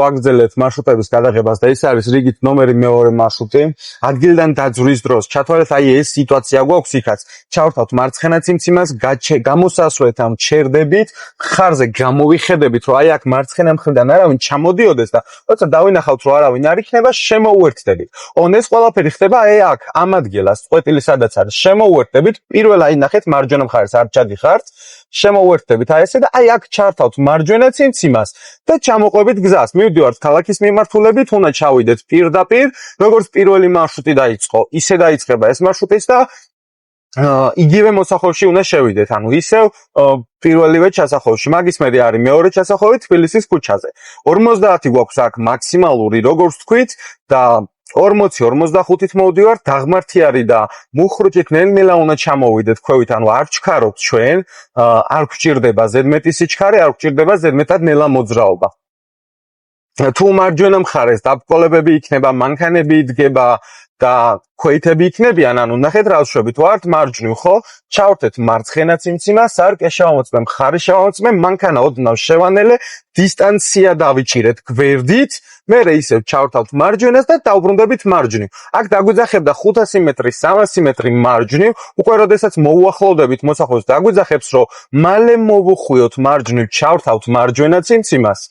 ვაგრძელეთ მარშრუტების გადაღებას და ეს არის რიგით ნომერი მეორე მარშრუტი. ადგილიდან დაძვრის დროს ჩათვალეთ აი ეს სიტუაცია გვაქვს იქაც. ჩავრთავთ მარცხენა ციმციმას, გამოსასვლელთ ამ ჩერდებით, მხარზე გამოვიხედებით, რომ აი აქ მარცხენა მხრიდან არავინ ჩამოდიოდეს და როცა დავინახავთ, რომ არავინ არ იქნება, შემოუერთდებით. ეს ყველაფერი ხდება აი აქ, ამ ადგილას, წყვეტილი სადაც არის. შემოუერთდებით, პირველ აი ნახეთ მარჯვენა მხარეს არ ჩადიხართ. შემოუერთდებით აი ესე და აი აქ ჩართავთ მარჯვენა ციმციმას და ჩამოყვებით გზას. მივდივართ ქალაქის მიმართულებით, უნდა ჩავიდეთ პირდაპირ, როგორც პირველი მარშრუტი დაიწყო, ისე დაიწყება ეს მარშრუტიც და იგივე მოსახელში უნდა შევიდეთ. ანუ ისევ პირველივე ჩასახელში. მაგის მერე არის მეორე ჩასახელი თბილისის ქუჩაზე. 50 გვაქვს აქ მაქსიმალური, როგორც თქვით და 40-45-ით მოვდივართ, დაღმართი არის და მუხრუჭით ნელ-ნელა უნდა ჩამოვიდეთ ქვევით, ანუ არ ჩქარობთ ჩვენ, არ გვჭირდება ზედმეტი სიჩქარე, არ გვჭირდება ზედმეტად ნელა მოძრაობა. თუ მარჯვენა მხარეს დაბრკოლებები იქნება, მანქანები იდგება და ქვეითები იქნებიან, ანუ ნახეთ რა ვშვებით, ვართ მარჯვნივ, ხო? ჩავრთეთ მარცხენა ციმციმა, სარკე შევამოწმე, მხარი შევამოწმე, მანქანა ოდნავ შევანელე, დისტანცია დავიჭირეთ გვერდით, მერე ისევ ჩავრთავთ მარჯვენას და დავბრუნდებით მარჯვნივ. აქ დაგვიძახებდა 500 მეტრი, 300 მეტრი მარჯვნივ, უკვე როდესაც მოუახლოვდებით მოსახელს, დაგვიძახებს, რომ მალე მოვუხვიოთ მარჯვნივ, ჩავრთავთ მარჯვენა ციმციმას.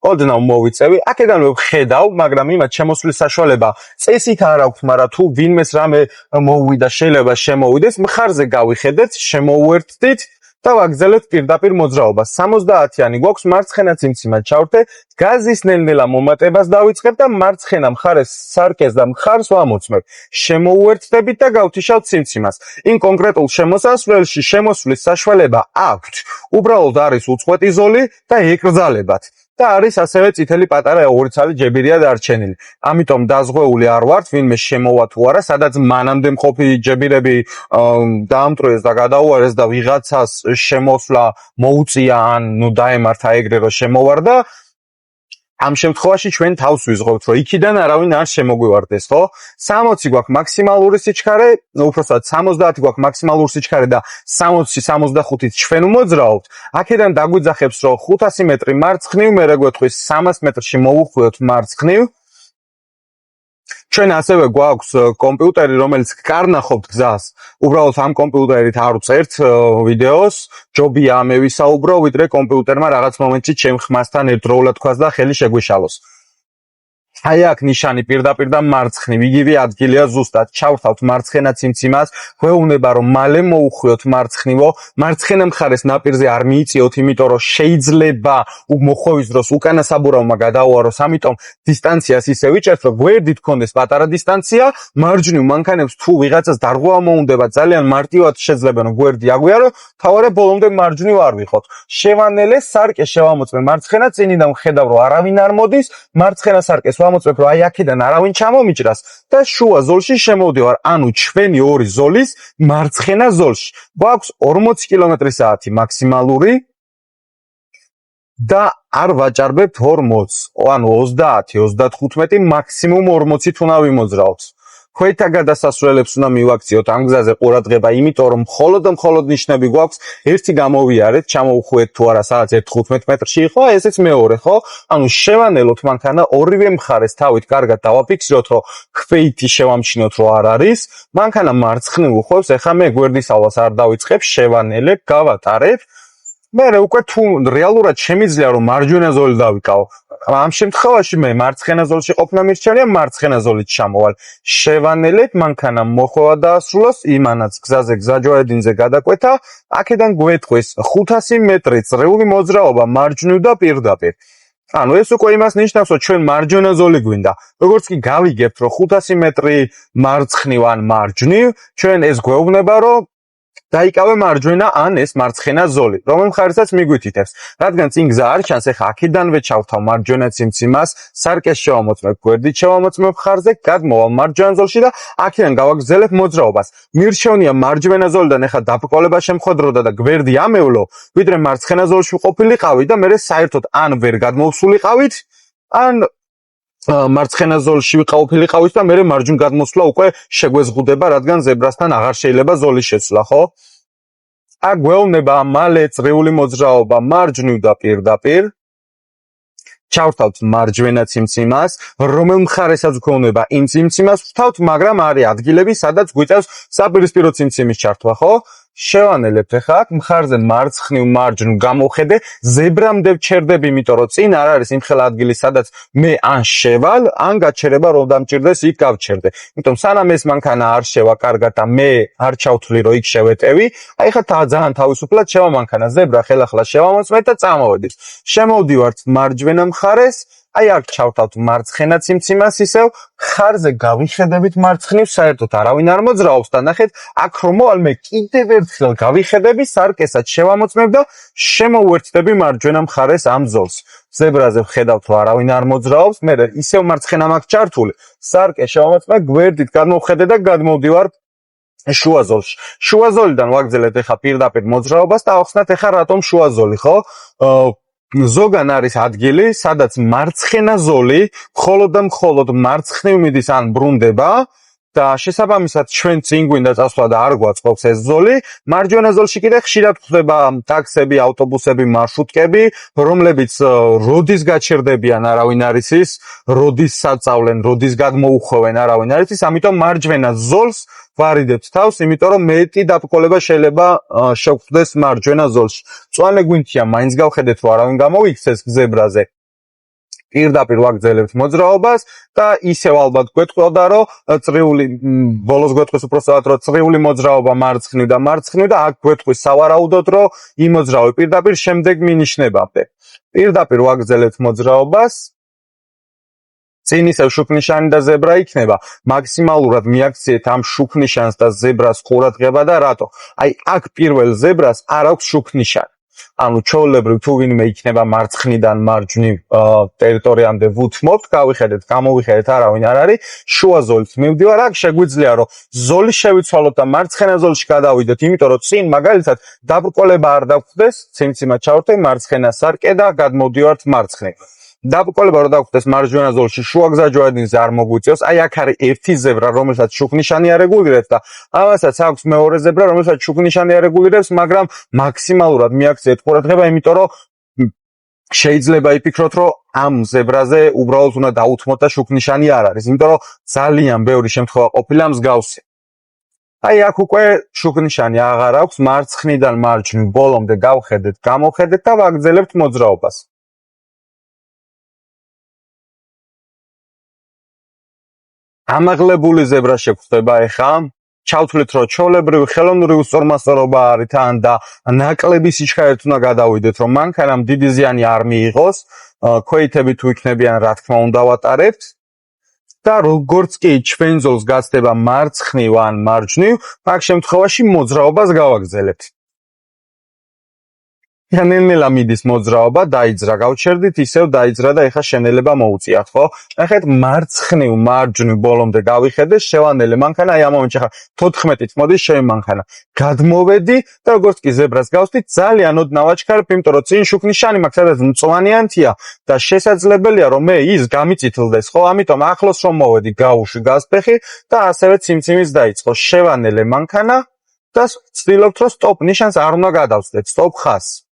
ოდნავ მოვიწევი, აქედანვე ვხედავ, მაგრამ იმათ შემოსვლის საშუალება წესით არ აქვს, მაგრამ თუ ვინმეს რამე მოუვიდა, შეიძლება შემოვიდეს, მხარზე გავიხედეთ, შემოუერთდით და ვაგრძელებთ პირდაპირ მოძრაობას. 70-იანი გვაქვს მარცხენა ციმციმა ჩავრთე, გაზის ნელ-ნელა მომატებას დავიწყებ და მარცხენა მხარეს სარკეს და მხარს ვამოწმებ. შემოუერთდებით და გავთიშავთ ციმციმას. იმ კონკრეტულ შემოსასვლელში შემოსვლის საშუალება აქვთ. უბრალოდ არის უწყვეტი ზოლი და ეკრძალებათ. და არის ასევე წითელი პატარა 2 ცალი ჯებირია დარჩენილი. ამიტომ დაზღვეული არ ვართ, ვინმე შემოვა თუ არა, სადაც მანამდე მყოფი ჯებირები დაამტვრიეს და გადაუარეს და ვიღაცას შემოსვლა მოუწია ან დაემართა ეგრე რომ შემოვარ და ამ შემთხვევაში ჩვენ თავს ვიზღობთ, რომ იქიდან არავინ არ შემოგვივარდეს, ხო? 60 გვაქვს მაქსიმალური სიჩქარე, უпростоად 70 გვაქვს მაქსიმალური სიჩქარე და 60-65-ით ჩვენ უმოძრაობთ. აქედან დაგვიძახებს, რომ 500 მეტრი მარცხნივ, მერე გვეთქვის 300 მეტრში მოვუხვიოთ მარცხნივ. ჩვენ ასევე გვაქვს კომპიუტერი, რომელიც კარნახობთ გზას. უბრალოდ ამ კომპიუტერით არ ვწერთ ვიდეოს, ჯობია ამე ვისაუბრო, ვიდრე კომპიუტერმა რაღაც მომენტში ჩემ ხმასთან ერთდროულად თქვას და ხელი შეგვიშალოს. აი აქ ნიშანი პირდაპირ და მარცხნივ, იგივე ადგილია ზუსტად. ჩავრთავთ მარცხენა ციმციმას, გვეუბნება რომ მალე მოუხვიოთ მარცხნივო, მარცხენა მხარეს ნაპირზე არ მიიწიოთ, იმიტომ რომ შეიძლება მოხვევის დროს უკანა საბურავმა გადაუაროს, ამიტომ დისტანციას ისე ვიჭერთ, რომ გვერდით გქონდეს პატარა დისტანცია, მარჯვნივ მანქანებს თუ ვიღაცას დარღვევა მოუნდება, ძალიან მარტივად შეძლებენ რომ გვერდი აგვიარო, თავარა ბოლომდე მარჯვნივ არ ვიყოთ. შევანელე, სარკე შევამოწმე მარცხენა, წინიდან ვხედავ რომ არავინ არ მოდის, მარცხენა სარკეს ვამოწმებ, რომ აი აქედან არავინ ჩამომიჭრას და შუა ზოლში შემოვდივარ, ანუ ჩვენი ორი ზოლის მარცხენა ზოლში. გვაქვს 40 კმ/სთ მაქსიმალური და არ ვაჭარბებთ 40, ანუ 30-35 მაქსიმუმ 40-ით უნდა ვიმოძრაოთ. ქვეთა გადასასვლელებს უნდა მივაქციოთ ამ გზაზე ყურადღება, იმიტომ რომ მხოლოდ ნიშნები გვაქვს, ერთი გამოვიარეთ, ჩამოვხვიეთ თუ არა სადაც 15 მეტრში იყო, ესეც მეორე, ხო? ანუ შევანელოთ მანქანა, ორივე მხარეს თავით კარგად დავაფიქსიროთ, რომ ქვეითი შევამჩნიოთ, რომ არ არის, მანქანა მარცხნივ უხვევს, ეხლა მე გვერდის ავალს არ დავიწყებ, შევანელებ, გავატარებ. მერე უკვე თუ რეალურად შემიძლია რომ მარჯვენა ზოლი დავიკავო, ამ შემთხვევაში მე მარცხენა ზოლში ყოფნა მირჩენია, მარცხენა ზოლით ჩამოვალ. შევანელებ, მანქანა მოხვევა დაასრულოს, იმანაც გზაზე გზაჯვარედინზე გადაკვეთა, აქედან გვეთქვის 500 მეტრი წრიული მოძრაობა მარჯვნივ და პირდაპირ. ანუ ეს უკვე იმას ნიშნავს, რომ ჩვენ მარჯვენა ზოლი გვინდა. როგორც კი გავიგებთ, რომ 500 მეტრი მარცხნივ ან მარჯვნივ, ჩვენ ეს გვეუბნება, რომ დაიკავე მარჯვენა ან ეს მარცხენა ზოლი, რომელ მხარესაც მიგვითითებს. რადგან წინ გზა არ ჩანს, ეხა აქედანვე ჩავთავ მარჯვენა ციმციმას, სარკეს შევამოწმებ, გვერდით შევამოწმებ მხარზე, გადმოვალ მარჯვენა ზოლში და აქედან გავაგრძელებ მოძრაობას. მირჩევნია მარჯვენა ზოლიდან ეხა დაბრკოლება შემხვედროდა და გვერდი ამევლო, ვიდრე მარცხენა ზოლში ყოფილიყავი და მე საერთოდ ან ვერ გადმოვსულიყავით, ან მარცხენა ზოლში ვიყავით და მე მარჯვნივ გადმოსვლა უკვე შეგვეზღუდება, რადგან ზებრასთან აღარ შეიძლება ზოლის შეცვლა, ხო? აქ გვეუბნება მალე წრიული მოძრაობა მარჯვნივ და პირდაპირ. ჩავრთავთ მარჯვენა ციმციმას, რომელ მხარესაც გვქონება იმ ციმციმას ვთავთ, მაგრამ არის ადგილები, სადაც გვიწევს საპირისპირო ციმციმის ჩართვა, ხო? შევანელებთ ახლა აქ მხარზე მარცხნივ მარჯვნივ გამოვხედე, ზებრამდე ვჩერდები, იმიტომ რომ წინ არ არის იმხელა ადგილი, სადაც მე ან შევალ, ან გაჩერება რომ დამჭირდეს იქ გავჩერდე. იმიტომ სანამ ეს მანქანა არ შევა კარგად და მე არ ჩავთვლი რომ იქ შევეტევი, აი ხა ძალიან თავისუფლად შევა მანქანა, ზებრა ხელახლა შევამოწმეთ და წამოვედით. შემოვდივართ მარჯვენა მხარეს, აი აქ ჩავთავთ მარცხენა ციმციმას ისევ, ხარზე გავიხედებით მარცხნივ, საერთოდ არავინ არ მოძრაობს და ნახეთ, აქ რომ მოვალ მე კიდევ ერთხელ გავიხედები, სარკესაც შევამოწმებ და შემოვუერთდები მარჯვენა მხარეს ამ ზოლს. ზებრაზე ვხედავთ რომ არავინ არ მოძრაობს, მე ისევ მარცხენა მაქვს ჩართული, სარკე შევამოწმებ, გვერდით გადმოვხედე და გადმოვდივარ შუა ზოლში. შუა ზოლიდან ვაგრძელებთ ახლა პირდაპირ მოძრაობას და ახსნათ ახლა რატომ შუა ზოლი, ხო? ზოგან არის ადგილი, სადაც მარცხენა ზოლი მხოლოდ და მხოლოდ მარცხნივ მიდის ან ბრუნდება და შესაბამისად ჩვენ წინ გვინდა წასვლა და არ გვაწყობს ეს ზოლი, მარჯვენა ზოლში კიდე ხშირად ხდება ტაქსები, ავტობუსები, მარშრუტკები, რომლებიც როდის გაჩერდებიან არავინ არის ის, როდის საწავლენ, როდის გადმოუხვევენ არავინ არის ის, ამიტომ მარჯვენა ზოლს ვარიდებთ თავს, იმიტომ რომ მეტი დაბრკოლება შეიძლება შეგხვდეს მარჯვენა ზოლში. მწვანე გვინთია, მაინც გავხედეთ რომ არავინ გამოვიქცეს ზებრაზე. პირდაპირ ვაგრძელებთ მოძრაობას და ისევ ალბათ გვეტყოდა რომ წრიული ბოლოს გვეტყვის უბრალოდ რომ წრიული მოძრაობა მარცხნივ და აქ გვეტყვის სავარაუდოდ რომ იმოძრავი პირდაპირ შემდეგ მინიშნებამდე. პირდაპირ ვაგრძელებთ მოძრაობას. წინ ისევ შუქნიშანი და ზებრა იქნება, მაქსიმალურად მიაქციეთ ამ შუქნიშანს და ზებრას ყურადღება და რატო? აი აქ პირველ ზებრას არ აქვს შუქნიშანი. ანუ ჩვეულებრივ თუ ვინმე იქნება მარცხნიდან მარჯვნივ ტერიტორიამდე ვუთმობთ, გავიხედეთ, გამოვიხედეთ, არავინ არ არის, შუა ზოლით მივდივარ, აქ შეგვიძლია რომ ზოლი შევიცვალოთ და მარცხენა ზოლში გადავიდეთ, იმიტომ რომ წინ მაგალითად დაბრკოლება არ დაგხვდეს, ციმციმა ჩავრთე მარცხენა სარკე და გადმოვდივართ მარცხნივ. დაბრკოლება რომ დაგხვდეს მარჯვენა ზოლში შუა გზაჯვარედინზე არ მოგვიწევს, აი აქ არის ერთი ზებრა, რომელსაც შუქნიშანი არეგულირებს და ამასაც აქვს მეორე ზებრა, რომელსაც შუქნიშანი არეგულირებს, მაგრამ მაქსიმალურად მიაქციეთ ყურადღება, იმიტომ რომ შეიძლება იფიქროთ, რომ ამ ზებრაზე უბრალოდ უნდა დაუთმოთ და შუქნიშანი არ არის, იმიტომ რომ ძალიან ბევრი შემთხვევა ყოფილა მსგავსი. აი აქ უკვე შუქნიშანი აღარ აქვს, მარცხნიდან მარჯვნივ ბოლომდე გავხედეთ, გამოვხედეთ და ვაგრძელებთ მოძრაობას. ამაღლებული ზებრა შეგვხვდება ახლა, ჩავთვლით რომ ჩვეულებრივი ხელოვნური უსწორმასწორობა არის თან და ნაკლები სიჩქარით უნდა გადავიდეთ, რომ მანქანამ დიდი ზიანი არ მიიღოს, ქვეითები თუ იქნებიან, რა თქმა უნდა ვატარებთ და როგორც კი ჩვენ ზოლს გასდება მარცხნივ ან მარჯვნივ, მაგ შემთხვევაში მოძრაობას გავაგრძელებთ. ნელ-ნელა მიდის მოძრაობა, დაიძრა, გავჩერდით, ისევ დაიძრა და ეხლა შენელება მოუწიათ, ხო? ნახეთ, მარცხნივ, მარჯვნივ ბოლომდე გავიხედე, შევანელე მანქანა, აი ამ მომენტში ხა 14-ით მოდის შევი მანქანა. გადმოვედი და როგორც კი ზებრას გავსვით, ძალიან ოდნავ აჩქარებ, იმიტომ რომ წინ შუქნიშანი მაქვს, სადაც მწვანეანთია და შესაძლებელია რომ მე ის გამიწითლდეს, ხო? ამიტომ ახლოს რომ მოვედი, გავუშვი გაზფეხი და ასევე ციმციმის დაიწყო. შევანელე მანქანა და ვცდილობთ რომ სტოპ ნიშანს არ უნდა გადავწდეთ, სტოპ ხაზს.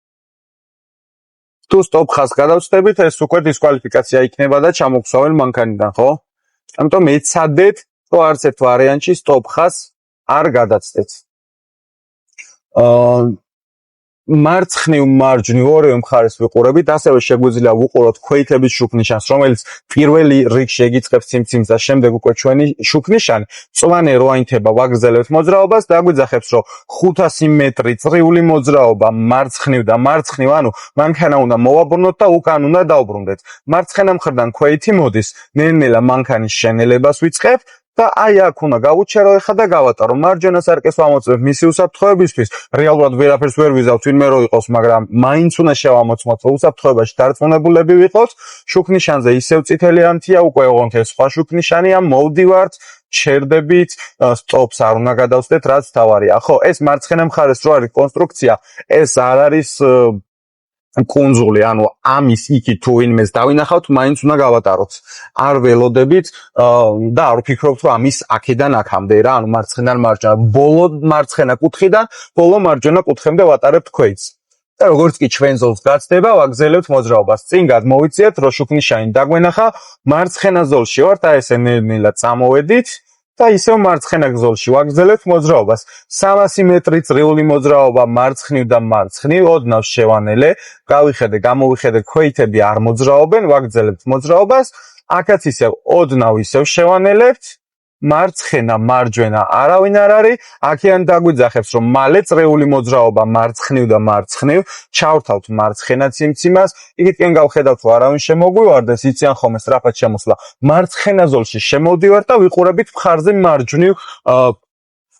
თუ სტოპ ხაზს გადავწდებით, ეს უკვე დისკვალიფიკაცია იქნება და ჩამოგცავენ მანქანიდან, ხო? ამიტომ ეცადეთ, რომ არც ერთ ვარიანტში სტოპ ხაზს არ გადაცდეთ. მარცხნივ მარჯვნივ ორივე მხარეს ვიყურებით, ასევე შეგვიძლია ვუყუროთ ქვეითების შუქნიშანს, რომელიც პირველი რიგში ეკიწყებს ციმციმს და შემდეგ უკვე ჩვენი შუქნიშანი. მწვანე რო აინთება, ვაგრძელებთ მოძრაობას და აგვიძახებს, რომ 500 მეტრი წრიული მოძრაობა მარცხნივ და მარცხნივ, ანუ მანქანა უნდა მოვაბრუნოთ და უკან უნდა დავბრუნდეთ. მარცხენა მხრიდან ქვეითი მოდის, ნელ-ნელა მანქანის შენელებას ვიწყებთ და აი აქ უნდა გავუჩერო ახლა და გავატარო. მარჯვენა სარკეს ვამოწმებ მისი უსაფრთხოებისთვის, რეალურად ვერაფერს ვერ ვიზავთ, ვინმე რო იყოს, მაგრამ მაინც უნდა შევამოწმოთ, რომ უსაფრთხოებაში დარწმუნებულები ვიყოთ. შუქნიშანზე ისევ წითელი ანთია, უკვე ოღონდ ეს სხვა შუქნიშანია, მოვდივართ, ჩერდებით, სტოპს არ უნდა გადავწდეთ, რაც თავარია. ხო, ეს მარცხენა მხარეს რო არის კონსტრუქცია, ეს არ არის კუნძული, ანუ ამის იქით თუ ვინმეს დავინახავთ, მაინც უნდა გავატაროთ. არ ველოდებით და არ ვფიქრობთ, რომ ამის აქედან აქამდე რა, ანუ მარცხენიდან მარჯვენა, ბოლო მარცხენა კუთხიდან ბოლო მარჯვენა კუთხემდე ვატარებთ ქვეითს. და როგორც კი ჩვენ ზოლს გაცდება, ვაგზელებთ მოძრაობას. წინ გადმოვიწიეთ, რო შუქნიშანი დაგვენახა, მარცხენა ზოლში ვართ, აი ესე ნელ-ნელა წამოვედით და ისევ მარცხენა ზოლში ვაგზელებთ მოძრაობას. 300 მეტრი წრიული მოძრაობა მარცხნივ და მარცხნივ, ოდნავ შევანელე, გამოვიხედე ქვეითები არ მოძრაობენ, ვაგზელებთ მოძრაობას. აქაც ისევ ოდნავ ისევ შევანელებთ. მარცხენა, მარჯვენა არავინ არ არის. აქედან დაგვიძახებს, რომ მალე წრეული მოძრაობა მარცხნივ და მარცხნივ, ჩავრთავთ მარცხენა ციმციმას, იქითკენ გავხედავთ, რომ არავინ შემოგვივარდეს, იციან ხოლმე სწრაფად შემოსვლა. მარცხენა ზოლში შემოვდივართ და ვიყურებით მხარზე მარჯვნივ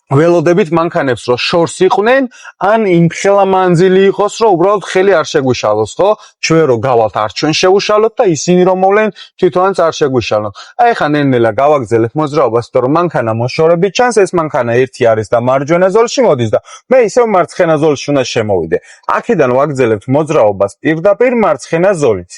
ველოდებით მანქანებს, რომ შორს იყვნენ, ან იმხელა მანძილი იყოს, რომ უბრალოდ ხელი არ შეგვიშალოს, ხო? ჩვენ რო გავალთ, არ ჩვენ შევუშალოთ და ისინი რომ მოვლენ, თვითონაც არ შეგვიშალონ. აი ხა ნელ-ნელა გავაგზელებ მოძრაობას, იმიტომ რომ მანქანა მოშორებით ჩანს, ეს მანქანა ერთი არის და მარჯვენა ზოლში მოდის და მე ისევ მარცხენა ზოლში უნდა შემოვიდე. აქედან ვაგზელებთ მოძრაობას პირდაპირ მარცხენა ზოლით.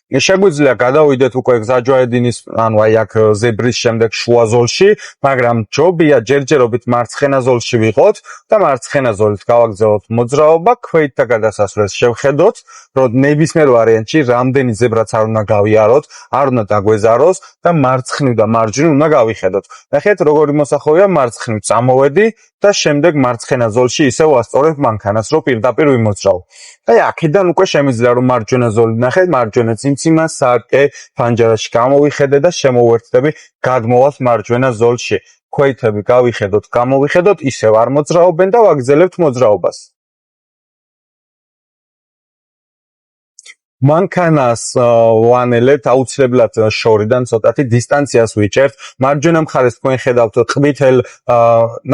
შეგვიძლია გადავიდეთ უკვე გზაჯვარედინის, ანუ აი აქ ზებრის შემდეგ შუა ზოლში, მაგრამ ჯობია ჯერჯერობით მარცხენა ზოლში ვიყოთ და მარცხენა ზოლით გავაგზავნოთ მოძრაობა, ქვეით და გადასასვლელს შევხედოთ, რომ ნებისმიერ ვარიანტში რამდენი ზებრაც არ უნდა გავიაროთ, არ უნდა დაგვეზაროს და მარცხნივ და მარჯვნივ უნდა გავიხედოთ. ნახეთ, როგორი მოსახოვია, მარცხნივ წამოვედი და შემდეგ მარცხენა ზოლში ისევ ვასწორებ მანქანას, რომ პირდაპირ ვიმოძრაო. აი აქედან უკვე შემიძლია რომ მარჯვენა ზოლი ნახეთ, მარჯვენა ციმციმას, სარკე, ფანჯარაში გამოვიხედე და შემოვერთდები, გადმოვალთ მარჯვენა ზოლში. ქვეითები გამოვიხედოთ, ისევ არ მოძრაობენ და ვაგზელებთ მოძრაობას. მანქანას ვანელებთ აუცილებლად შორიდან ცოტათი დისტანციას ვიჭერთ. მარჯვენა მხარეს თქვენ ხედავთ ყვითელ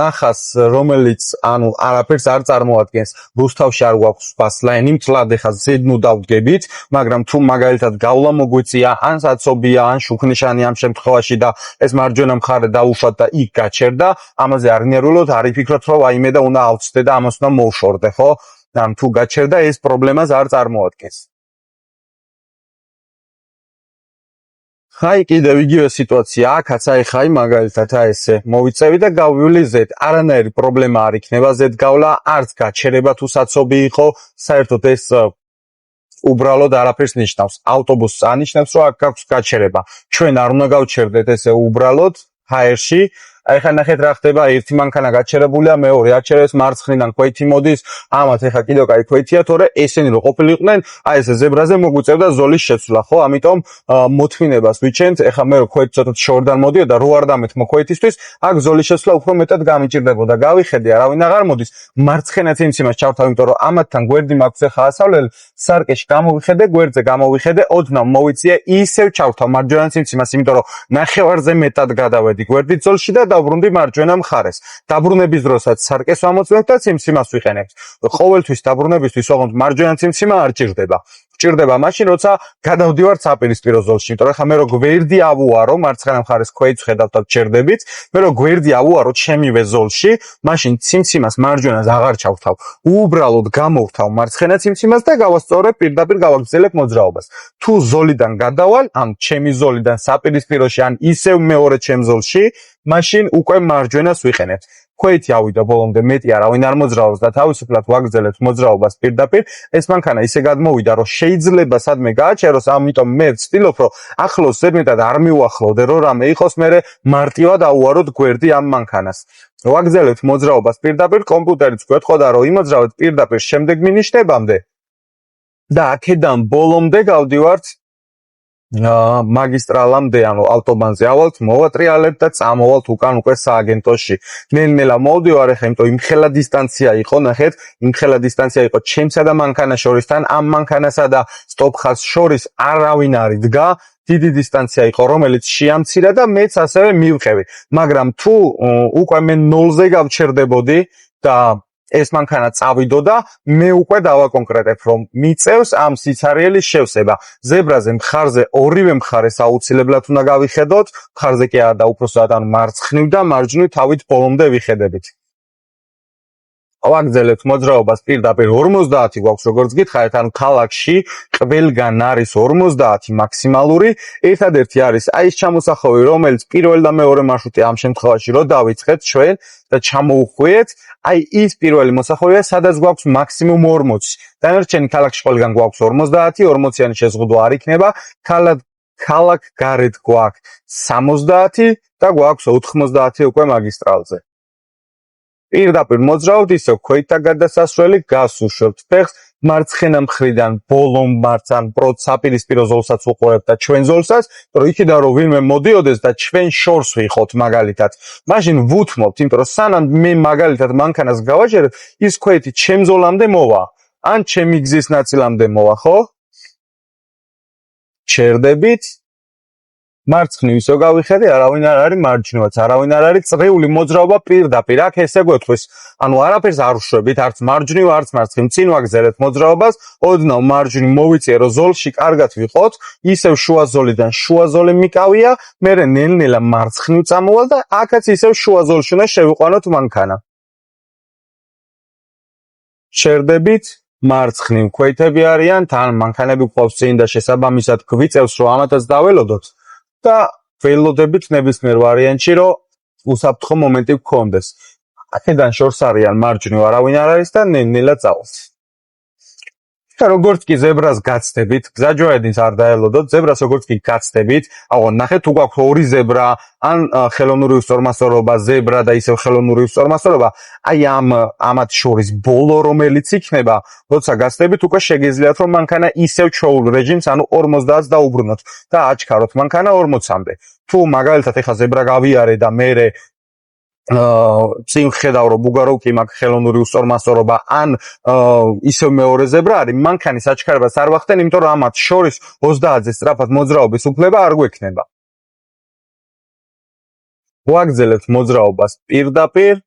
ნახას, რომელიც ანუ არაფერს არ წარმოადგენს. რუსთავში არ გვაქვს ბასლაენი, მთლად ეხა ზედნუ დავდგებით, მაგრამ თუ მაგალითად გავლა მოგვიწია, ან საცობია, ან შუქნიშანი ამ შემთხვევაში და ეს მარჯვენა მხარე დაუშვათ და იქ გაჩერდა, ამაზე არ ნერვულობთ, არ იფიქროთ, რომ აიმე და უნდა ავწდე და ამას უნდა მოვშორდე, ხო? ან თუ გაჩერდა, ეს პრობლემას არ წარმოადგენს. აი კიდევ იგივე სიტუაცია აქაც, აი ხაი მაგალითად აი ესე მოვიწევი და გავივლი ზედ, არანაირი პრობლემა არ იქნება ზედ გავლა, არც გაჩერება თუ საცობი იყო, საერთოდ ეს უბრალოდ არაფერს ნიშნავს. ავტობუსს ანიშნავს, რომ აქ გაქვს გაჩერება. ჩვენ არ უნდა გავჩერდეთ ესე უბრალოდ ჰაერში. აი ხა ნახეთ რა ხდება, ერთი მანქანა გაჩერებულია, მეორე აჩერებს, მარცხნიდან ქვეითი მოდის, ამათ ეხა კიდევ კაი ქვეითია, თორე ესენი რო ყოფილიყვნენ, აი ესე ზებრაზე მოგვიწევდა ზოლის შეცვლა, ხო? ამიტომ მოთმინებას ვიჩენთ, ეხა მე რო ქვეითი ცოტა შორიდან მოდიოდა, რო არ დამეთმო ქვეითისთვის, აქ ზოლის შეცვლა უფრო მეტად გამიჭირდებოდა. გავიხედე, არავინ აღარ მოდის, მარცხენა ციმციმას ჩავთავ, იმიტომ რომ ამათთან გვერდი მაქვს ეხა ასავლელი, სარკეში გამოვიხედე, გვერდზე გამოვიხედე, ოდნავ მოვიწია, ისევ ჩავთავ მარჯვენა ციმციმას, იმიტომ რომ ნახევარზე მეტად გადავედი გვერდით ზოლში და დაბრუნდი მარჯვენა მხარეს. დაბრუნების დროსაც სარკეს ვამოწმებთ და ციმციმას ვიყენებთ. ყოველთვის დაბრუნებისთვის ოღონდ მარჯვენა ციმციმა არ ჭირდება. ჭირდება მაშინ, როცა გადავდივართ საპირისპირო ზოლში. იმიტომ რომ ხა მე რო გვერდი ავუარო, მარცხენა მხარეს ქვეითს ხედავთ და ჩერდებით, მე რო გვერდი ავუარო ჩემივე ზოლში, მაშინ ციმციმას მარჯვენას აღარ ჩავთავ. უბრალოდ გამოვთავ მარცხენა ციმციმას და გავასწორებ, პირდაპირ გავაგრძელებ მოძრაობას. თუ ზოლიდან გადავალ, ან ჩემი ზოლიდან საპირისპიროში, ან ისევ მეორე ჩემ ზოლში, მაშინ უკვე მარჯვენას ვიყენებთ. ქვეითი ავიდა ბოლომდე, მეტი არავინ არ მოძრაობს და თავისუფლად ვაგრძელებთ მოძრაობას პირდაპირ. ეს მანქანა ისე გადმოვიდა, რომ შეიძლება სადმე გააჩეროს, ამიტომ მე ვცდილობ, რომ ახლოს ზედმეტად არ მივახლოვდე, რომ რამე იყოს, მე მარტივად ავუაროთ გვერდი ამ მანქანას. ვაგრძელებთ მოძრაობას პირდაპირ, კომპიუტერიც გვეთყოდა, რომ იმოძრავეთ პირდაპირ შემდეგ მინიშნებამდე და აქედან ბოლომდე გავდივართ მაგისტრალამდე, ანუ ავტობანზე ავალთ, მოვატრიალებთ და წამოვალთ უკან უკვე სააგენტოში. ნელ-ნელა მოვდივარ ახლა, იმიტომ იმხელა დისტანცია იყო, ნახეთ, იმხელა დისტანცია იყო ჩემსა და მანქანას შორისთან, ამ მანქანასა და სტოპხას შორის არავინ არ იდგა, დიდი დისტანცია იყო, რომელიც შეამცირა და მეც ასევე მივყევი. მაგრამ თუ უკვე მე 0-ზე გავჩერდებოდი და ეს მანქანა წავიდოდა, მე უკვე დავაკონკრეტებ, რომ მიწევს ამ სიცარიელის შევსება. ზებრაზე მხარზე ორივე მხარეს აუცილებლად უნდა გავიხედოთ, მხარზე კი არა და უпроსტად, ანუ მარცხნივ და მარჯვნივ თავით ბოლომდე ვიხედებით. ვაგრძელებთ მოძრაობას პირდაპირ 50 გვაქვს როგორც გითხარით, ანუ ქალაქში ყველგან არის 50 მაქსიმალური, ერთადერთი არის აი ეს ჩამოსახოვი, რომელიც პირველი და მეორე მარშრუტი ამ შემთხვევაში რო დავიწყეთ ჩვენ და ჩამოუხვიეთ, აი ის პირველი მოსახოვია, სადაც გვაქვს მაქსიმუმ 40. დანარჩენი ქალაქში ყველგან გვაქვს 50, 40-იანი შეზღუდვა არ იქნება, ქალაქ გარეთ გვაქვს 70 და გვაქვს 90 უკვე მაგისტრალზე. პირდაპირ მოძრაობთ, ისე ქვეითთა გადასასვლელი, გასუშვებთ ფეხს, მარცხენა მხრიდან ბოლომ მარცხან საპირისპირო ზოლსაც უყურებთ და ჩვენ ზოლსაც, რომ იქიდან რომ ვინმე მოდიოდეს და ჩვენ შორს ვიყოთ მაგალითად. მაშინ ვუთმობთ, იმიტომ რომ სანამ მე მაგალითად მანქანას გავაჯერებ, ის ქვეითი ჩემ ზოლამდე მოვა, ან ჩემი გზის ნაწილამდე მოვა, ხო? ჩერდებით მარცხნივ ისო გავიხედე, არავინ არ არის მარჯვნივაც, არავინ არ არის, წრიული მოძრაობა პირდაპირ, აქ ესე გვეთქვის. ანუ არაფერს არ უშვებით, არც მარჯვნივ, არც მარცხნივ, წინ ვაგრძელებთ მოძრაობას, ოდნავ მარჯვნივ მოვიწიე, რომ ზოლში კარგად ვიყოთ, ისევ შუა ზოლიდან შუა ზოლი მიკავია, მერე ნელ-ნელა მარცხნივ წამოვალ და აქაც ისევ შუა ზოლში უნდა შევიყვანოთ მანქანა. ჩერდებით მარცხნივ ქვეითები არიან, თან მანქანები გვყავს წინ და შესაბამისად გვიწევს, რომ ამათაც დაველოდოთ. და ველოდებით ნებისმიერ ვარიანტში, რომ უსაფრთხო მომენტი გქონდეს. აქედან შორს არიან მარჯვნივ არავინ არ არის და ნელ-ნელა წავალთ. და როგორც კი ზებრას გაცდებით, გზაჯვარედინს არ დაელოდოთ, ზებრას როგორც კი გაცდებით, ნახეთ თუ გვაქვს ორი ზებრა, ან ხელოვნური უსწორმასწორობა, ზებრა და ისევ ხელოვნური უსწორმასწორობა, აი ამათ შორის ბოლო რომელიც იქნება, როცა გაცდებით, უკვე შეგიძლიათ რომ მანქანა ისევ ჩვეულ რეჟიმს, ანუ 50-ს დაუბრუნოთ და აჩქაროთ მანქანა 40-მდე. თუ მაგალითად ეხა ზებრა გავიარე და მერე წინ ხედავ რომ ბუგაროვკი მაქვს ხელოვნური უსწორმასწორობა ან ისევ მეორე ზებრა არის, მანქანის აჩქარებას არ ვახდენ, იმიტომ რომ ამათ შორის 30-ზე სწრაფად მოძრაობის უფლება არ გვექნება. ვაგრძელებთ მოძრაობას პირდაპირ,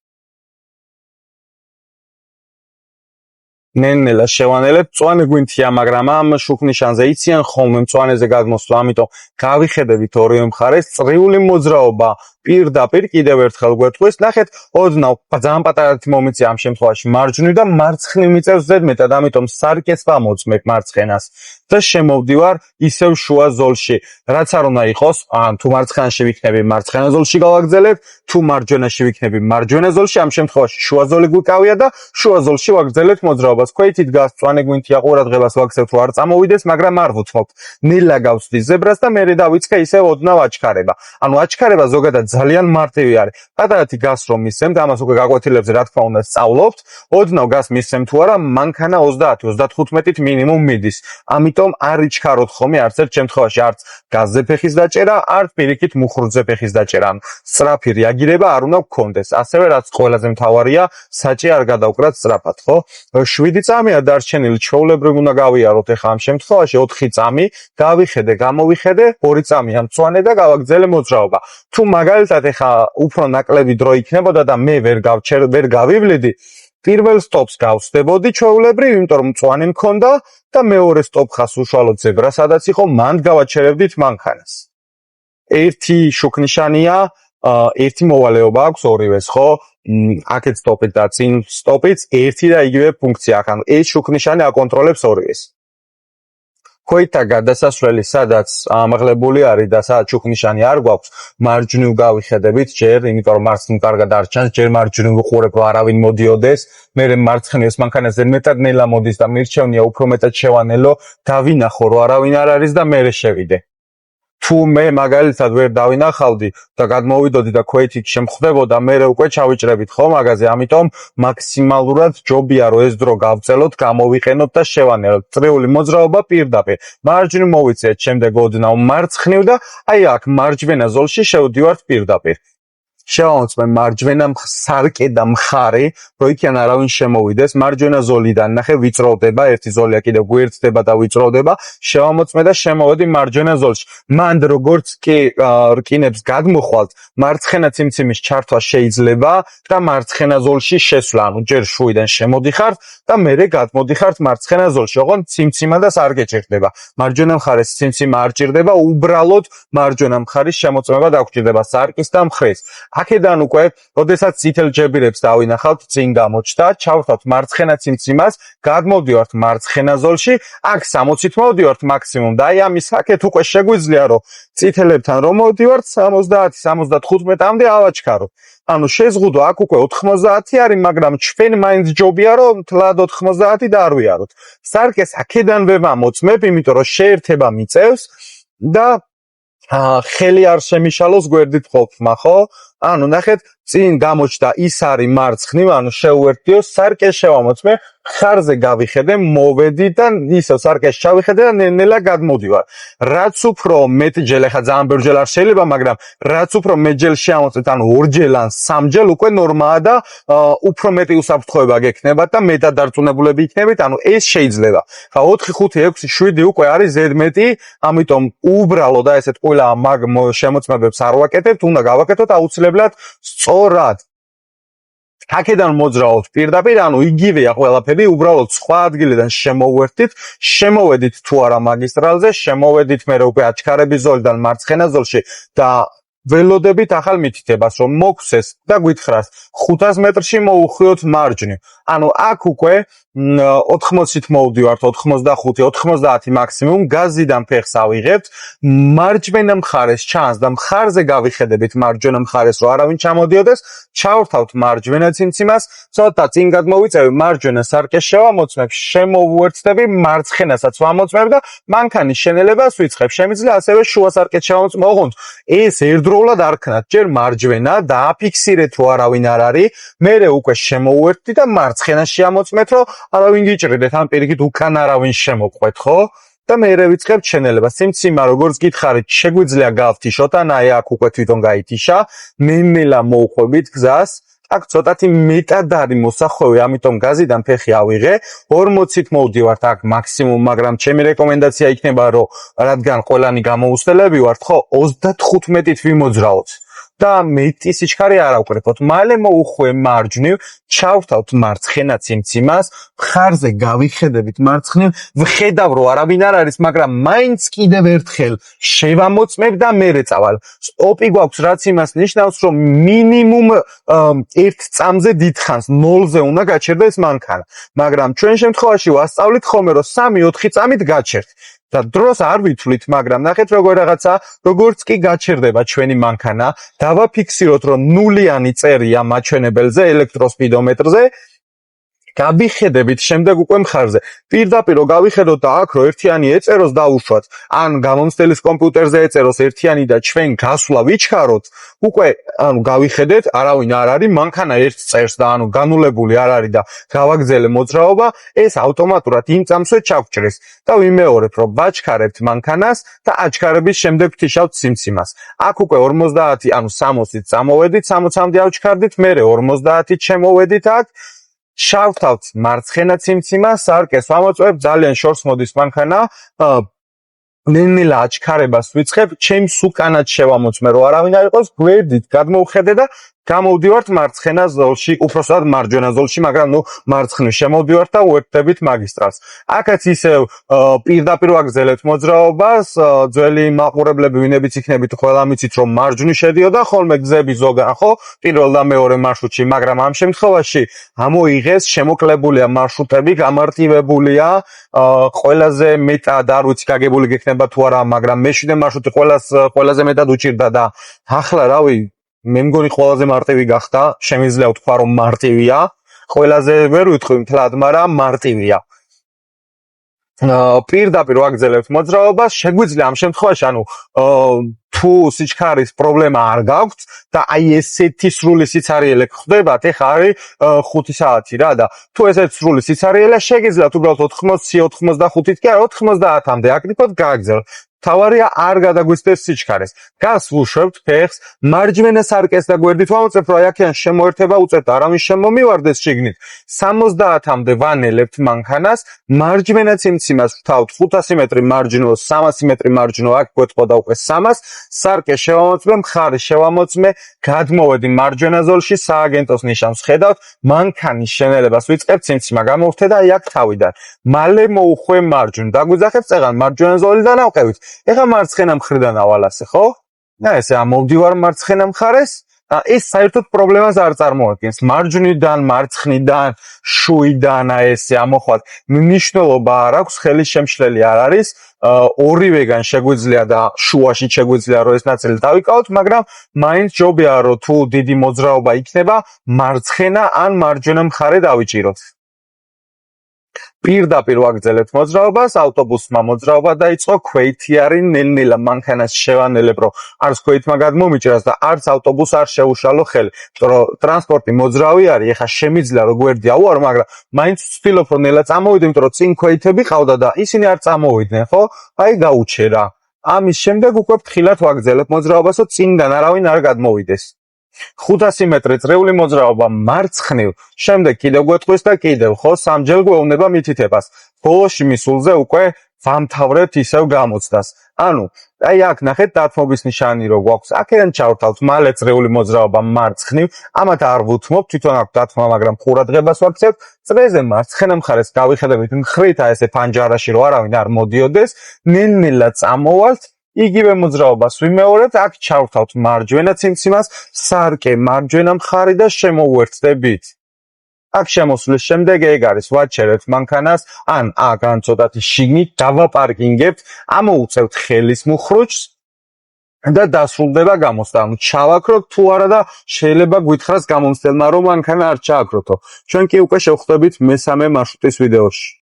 ნელ-ნელა შევანელებთ, მწვანე გვინთია, მაგრამ ამ შუქნიშანზე იციან ხოლმე მწვანეზე გადმოსვლა, ამიტომ გავიხედებით ორივე მხარეს, წრიული მოძრაობა პირდაპირ კიდევ ერთხელ გვეთქვის, ნახეთ, ოდნავ ძალიან პატარათი მომიცია ამ შემთხვევაში მარჯვნივ და მარცხნივ მიწევს ზედმეტად, ამიტომ სარკეს ვამოწმებ მარცხენას და შემოვდივარ ისევ შუა ზოლში. რაც არ უნდა იყოს, თუ მარცხენაში ვიქნები, მარცხენა ზოლში გავაგრძელებ, თუ მარჯვენაში ვიქნები, მარჯვენა ზოლში, ამ შემთხვევაში შუა ზოლი გვიკავია და შუა ზოლში ვაგრძელებთ მოძრაობას. ქვეითი დგას, მწვანე გვინთია, ყურადღებას ვაქცევთ, რომ არ წამოვიდეს, მაგრამ არ ვუთმობთ. ნელა გავსვი ზებრას და მერე დავიწყე ისევ ოდნავ აჩქარება. ანუ აჩქარება ზოგადად ძალიან მარტივი არის. პატარათი გას რომ მისცემთ, ამას უკვე გაკვეთილებზე რა თქმა უნდა სწავლობთ, ოდნავ გას მისცემ თუ არა, მანქანა 30-35-ით მინიმუმ მიდის. ამიტომ არ იჩქაროთ ხოლმე არც ერთ შემთხვევაში, არც გაზზე ფეხის დაჭერა, არც პირიქით მუხრუძზე ფეხის დაჭერა. სწრაფი რეაგირება არ უნდა გქონდეს. ასევე რაც ყველაზე მთავარია, საჭი არ გადავკრათ სწრაფად, ხო? 7 წამია დარჩენილი, ჩვეულებრივ უნდა გავიაროთ ეხა ამ შემთხვევაში 4 წამი, გავიხედე, გამოვიხედე, 2 წამია მწვანე და გავაგრძელე მოძრაობა. თუ მაგალითად ეხა უფრო ნაკლები დრო იქნებოდა და მე ვერ გავივლედი, პირველ სტოპს გავსდებოდი ჩვეულებრივ, იმიტომ რომ მწვანე მქონდა და მეორე სტოპხას უშუალოდ ზებრა სადაც იყო, მან გავაჩერებდით მანქანას. ერთი შუქნიშანია, ერთი მოვალეობა აქვს ორივეს, ხო? აქეთ სტოპით და წინ სტოპით ერთი და იგივე ფუნქცია აქვს, ანუ ეს შუქნიშანი აკონტროლებს ორივეს. ქვეითთა გადასასვლელი სადაც ამაღლებული არის და სადაც შუქნიშანი არ გვაქვს, მარჯვნივ გავიხედებით ჯერ, იმიტომ რომ მარცხნივ კარგად არ ჩანს, ჯერ მარჯვნივ ვუყურებ რომ არავინ მოდიოდეს, მერე მარცხნივ ეს მანქანა ზედმეტად ნელა მოდის და მირჩევნია უფრო მეტად შევანელო, დავინახო რომ არავინ არ არის და მერე შევიდე. თუ მე მაგალითად ვერ დავინახავდი და გადმოვიდოდი და ქვეითით შემხვდებოდა, მერე უკვე ჩავიჭრებით ხო მაგაზე, ამიტომ მაქსიმალურად ჯობია რომ ეს დრო გავწელოთ, გამოვიყენოთ და შევანელოთ. წრიული მოძრაობა პირდაპირ. მარჯვნივ მოვიწიეთ, შემდეგ ოდნავ მარცხნივ და აი აქ მარჯვენა ზოლში შევდივართ პირდაპირ. შევამოწმე მარჯვენა სარკე და მხარე, რომ იქიდან არავინ შემოვიდეს, მარჯვენა ზოლიდან ნახე ვიწროვდება, ერთი ზოლია კიდევ გვერდდება და ვიწროვდება, შევამოწმე და შემოვედი მარჯვენა ზოლში. მანდ როგორც კი რკინებს გადმოხვალთ, მარცხენა ციმციმის ჩართვა შეიძლება და მარცხენა ზოლში შესვლა, ანუ ჯერ შუიდან შემოდიხართ და მერე გადმოდიხართ მარცხენა ზოლში. ოღონდ ციმციმა და სარკე ჭირდება. მარჯვენა მხარეს ციმციმა არ ჭირდება, უბრალოდ მარჯვენა მხარის შემოწმება დაგჭირდება სარკის და მხრის. აქედან უკვე, როდესაც წითელ ჯებირებს დავინახავთ, წინ გამოჩნდა, ჩავხავთ მარცხენა ციმციმას, გადმოვდივართ მარცხენა ზოლში, აქ 60-ით მოვდივართ მაქსიმუმ და აი ამის აქეთ უკვე შეგვიძლია, რომ წითელებთან რომ მოვდივართ 70-75-მდე ავაჩქაროთ. ანუ შეზღუდვა აქ უკვე 90 არის, მაგრამ ჩვენ მაინც ჯობია, რომ თლად 90 დაარვიაროთ. სარკეს აქედან ვემამოწმებ, იმიტომ რომ შეერთება მიწევს და ხელი არ შემიშალოს გვერდით ყოფმა, ხო? ანუ ნახეთ, წინ გამოჩნდა ის არის მარცხნივ, ანუ შეუერთდიო, სარკეს შევამოწმე, ხარზე გავიხედე, მოვედი და ისო სარკეს ჩავიხედე და ნელა გადმოვდივარ. რაც უფრო მეტჯერ, ახლა ძალიან ბევრჯერ არ შეიძლება, მაგრამ რაც უფრო მეტჯერ შევამოწმეთ, ანუ ორჯერ ან სამჯერ უკვე ნორმაა და უფრო მეტი უსაფრთხოება გექნებათ და მეტად დარწმუნებულები იქნებით, ანუ ეს შეიძლება. ხა 4, 5, 6, 7 უკვე არის ზედმეტი, ამიტომ უბრალო და ესეთ ყველა მაგ შემოწმებებს არ ვაკეთებთ, უნდა გავაკეთოთ აუცილებლად სწორად. აქედან მოძრაობთ პირდაპირ, ანუ იგივეა ყველაფერი, უბრალოდ სხვა ადგილიდან შემოვედით თუ არა მაგისტრალზე, შემოვედით მერე უკვე აჩქარების ზოლიდან მარცხენა ზოლში და ველოდებით ახალ მითითებას, რომ მოგხსეს და გვითხრას 500 მეტრში მოუხვიოთ მარჯვნივ. ანუ აქ უკვე 80-ით მოვდივართ, 85, 90 მაქსიმუმ, გაზიდან ფეხს ავიღებთ, მარჯვენა მხარეს ჩანს და მხარზე გავიხედებით მარჯვენა მხარეს, რომ არავინ ჩამოდიოდეს, ჩავრთავთ მარჯვენა ციმციმას, ცოტა წინ გადმოვიწევი, მარჯვენა სარკეს შევამოწმებ, შემოვუერთდები, მარცხენასაც ვამოწმებ და მანქანის შენელებას ვიწყებ. შემიძლია ასევე შუა სარკეს შევამოწმო, ოღონდ ეს ერთდროულად არ ქნათ, ჯერ მარჯვენა დააფიქსირეთ, რომ არავინ არ არის, მერე უკვე შემოვუერთდი და მარცხენას შეამოწმეთ, რომ არავინ გიჭრიდეთ, ან პირიქით უკან არავინ შემოყვეთ, ხო? და მერე ვიწყებთ შენელებას. ციმციმა, როგორც გითხარით, შეგვიძლია გავთიშოთ, ან აი აქ უკვე თვითონ გაითიშა, ნელა მოუყვებით გზას. აქ ცოტათი მეტად არის მოსახვევი, ამიტომ გაზიდან ფეხი ავიღე, 40-ით მოვდივართ აქ მაქსიმუმ, მაგრამ ჩემი რეკომენდაცია იქნება, რომ რადგან ყველანი გამოუცდელები ვართ, ხო, 35-ით ვიმოძრაოთ. და მეტი სიჩქარე არ ავკრიფოთ. მალე მოუხვე მარჯვნივ, ჩავრთავთ მარცხენა ციმციმას, მხარზე გავიხედებით მარცხნივ, ვხედავ რომ არავინ არ არის, მაგრამ მაინც კიდევ ერთხელ შევამოწმებ და მერე წავალ. სტოპი გვაქვს, რაც იმას ნიშნავს, რომ მინიმუმ 1 წამზე დიდხანს 0-ზე უნდა გაჩერდეს მანქანა. მაგრამ ჩვენ შემთხვევაში ვასწავლით ხოლმე, რომ 3-4 წამით გაჩერთ. და დროს არ ვითვლით, მაგრამ ნახეთ როგორ რაღაცა, როგორც კი გაჩერდება ჩვენი მანქანა, დავაფიქსიროთ, რომ ნულიანი წერია მაჩვენებელზე, ელექტროსპიდომეტრზე, გავიხედებით შემდეგ უკვე მხარზე. პირდაპირ რომ გავიხედოთ და აქ რომ ერთიანი ეწეროს დავუშვათ, ან გამომცდელის კომპიუტერზე ეწეროს ერთიანი და ჩვენ გასვლა ვიჩქაროთ, უკვე ანუ გავიხედეთ, არავინ არ არის, მანქანა ერთ წერს და ანუ განულებული არ არის და გავაგზელე მოძრაობა, ეს ავტომატურად იმ წამსვე ჩავჭრეს და ვიმეორებ, რომ ვაჩქარებთ მანქანას და აჩქარების შემდეგ ვთიშავთ ციმციმას. აქ უკვე 50, ანუ 60-ით წამოვედით, 60-მდე ავჩქარდით, მერე 50-ით შემოვედით აქ, შავთავთ მარცხენა ციმციმას, სარკეს ვამოწმებ, ძალიან შორს მოდის მანქანა, ნელა აჩქარებას ვიწყებ, ჩემს უკანად შევამოწმე, რომ არავინ არ იყოს, გვერდით გადმოვხედე და გამოვდივართ მარცხენა ზოლში, უпроსტად მარჯვენა ზოლში, მაგრამ ნუ მარცხნივ შემოვდივართ და უერთდებით მაგისტრალს. აქაც ისევ პირდაპირ ვაგზელებთ მოძრაობას, ძველი მაყურებლები ვინებიც იქნებით, ყველა მიცით, რომ მარჯვნივ შედიოდა ხოლმე გზები ზოგან, ხო? პირველ და მეორე მარშრუტში, მაგრამ ამ შემთხვევაში ამოიღეს, შემოკლებულია მარშრუტები, გამარტივებულია, ყველაზე მეტად არ ვიცი გაგებული გექნება თუ არა, მაგრამ მე-7 მარშრუტი ყველაზე მეტად უჭირდა და ახლა რავი, მე მგონი ყველაზე მარტივი გახდა, შემიძლია ვთქვა რომ მარტივია, ყველაზე ვერ ვიტყვი მთლად, მაგრამ მარტივია. პირდაპირ ვაგზელებთ მოძრაობას, შეგვიძლია ამ შემთხვევაში, ანუ თუ სიჩქარის პრობლემა არ გაქვთ და აი ესეთი სრული სიცარიელე გხვდებათ, ეხლა არის 5 საათი რა და თუ ესეთი სრული სიცარიელე შეგიძლიათ უბრალოდ 80-85-ით კი არა 90-მდე აკრიფოთ გააგზავნოთ. თავარია არ გადაგვიცდებს სიჩქარეს. გას ვუშვებთ ფეხს, მარჯვენა სარკეს და გვერდით ვამოწმებთ, რომ აქედან შემოერთება უწევთ, არავინ შემომივარდეს შიგნით. 70-მდე ვანელებთ მანქანას, მარჯვენა ციმციმას ვთავთ 500 მეტრი მარჯვნივ, 300 მეტრი მარჯვნივ, აქ გვეთყოდა უკვე 300, სარკეს შევამოწმე, მხარი შევამოწმე, გადმოვედი მარჯვენა ზოლში, სააგენტოს ნიშანს ხედავთ, მანქანის შენელებას ვიწყებ, ციმციმა გამოვრთე და აი აქ თავიდან. მალე მოუხვე მარჯვნივ, დაგვიძახებ წეღან მარჯვენა ზოლიდან ავყევით. ეხლა მარცხენა მხრიდან ავალ ასე, ხო? და ესე ამოვდივარ მარცხენა მხარეს ეს საერთოდ პრობლემას არ წარმოადგენს. მარჯვნიდან, მარცხნიდან, შუიდან ესე ამოხვალ მნიშვნელობა არ აქვს, ხელის შემშლელი არ არის, ორივეგან შეგვიძლია და შუაში შეგვიძლია რომ ეს ნაწილი დავიკავოთ, მაგრამ მაინც ჯობია რომ თუ დიდი მოძრაობა იქნება, მარცხენა ან მარჯვენა მხარე დავიჭიროთ. პირდაპირ ვაგრძელებთ მოძრაობას, ავტობუსმა მოძრაობა დაიწყო, ქვეითი არის, ნელ-ნელა მანქანას შევანელებ, რომ არც ქვეითმა გადმომიჭრას და არც ავტობუსს არ შეუშალო ხელი. იმიტომ რომ ტრანსპორტი მოძრავი არის, ეხლა შემიძლია რომ გვერდი აუარო, მაგრამ მაინც ვცდილობ რომ ნელა წამოვიდე, იმიტომ რომ წინ ქვეითები ყავდა და ისინი არ წამოვიდნენ, ხო? აი გაუჩერა. ამის შემდეგ უკვე ფრთხილად ვაგრძელებ მოძრაობას, რომ წინიდან არავინ არ გადმოვიდეს. 500 მეტრი წრიული მოძრაობა მარცხნივ, შემდეგ კიდევ გვეტყვის და კიდევ, ხო, სამჯერ გვეუბნება მითითებას. ბოლოში მისულზე უკვე ვამთავრებთ ისევ გამოცდას. ანუ, აი აქ ნახეთ დათმობის ნიშანი რო გვაქვს. აქედან ჩავრთავთ მალე წრიული მოძრაობა მარცხნივ, ამათ არ ვუთმობ, თვითონ აქვს დათმა, მაგრამ ყურადღებას ვაქცევთ. წრეზე მარცხენა მხარეს გავიხედებით მხრით, აი ესე ფანჯარაში რო არავინ არ მოდიოდეს, ნელ-ნელა წამოვალთ. იგივე მოძრაობას ვიმეორებთ, აქ ჩავრთავთ მარჯვენა ციმციმას, სარკე მარჯვენა მხარი და შემოვუერთდებით. აქ შემოსვლის შემდეგ ეგ არის, ვაჩერებთ მანქანას, ან აქ ან ცოტათი შიგნით დავაპარკინგებთ, ამოუწევთ ხელის მუხრუჭს და დასრულდება გამოცდა. ანუ ჩავაქროთ თუ არა და შეიძლება გვითხრას გამომცდელმა რომ მანქანა არ ჩააქროთო. ჩვენ კი უკვე შევხვდებით მესამე მარშრუტის ვიდეოში.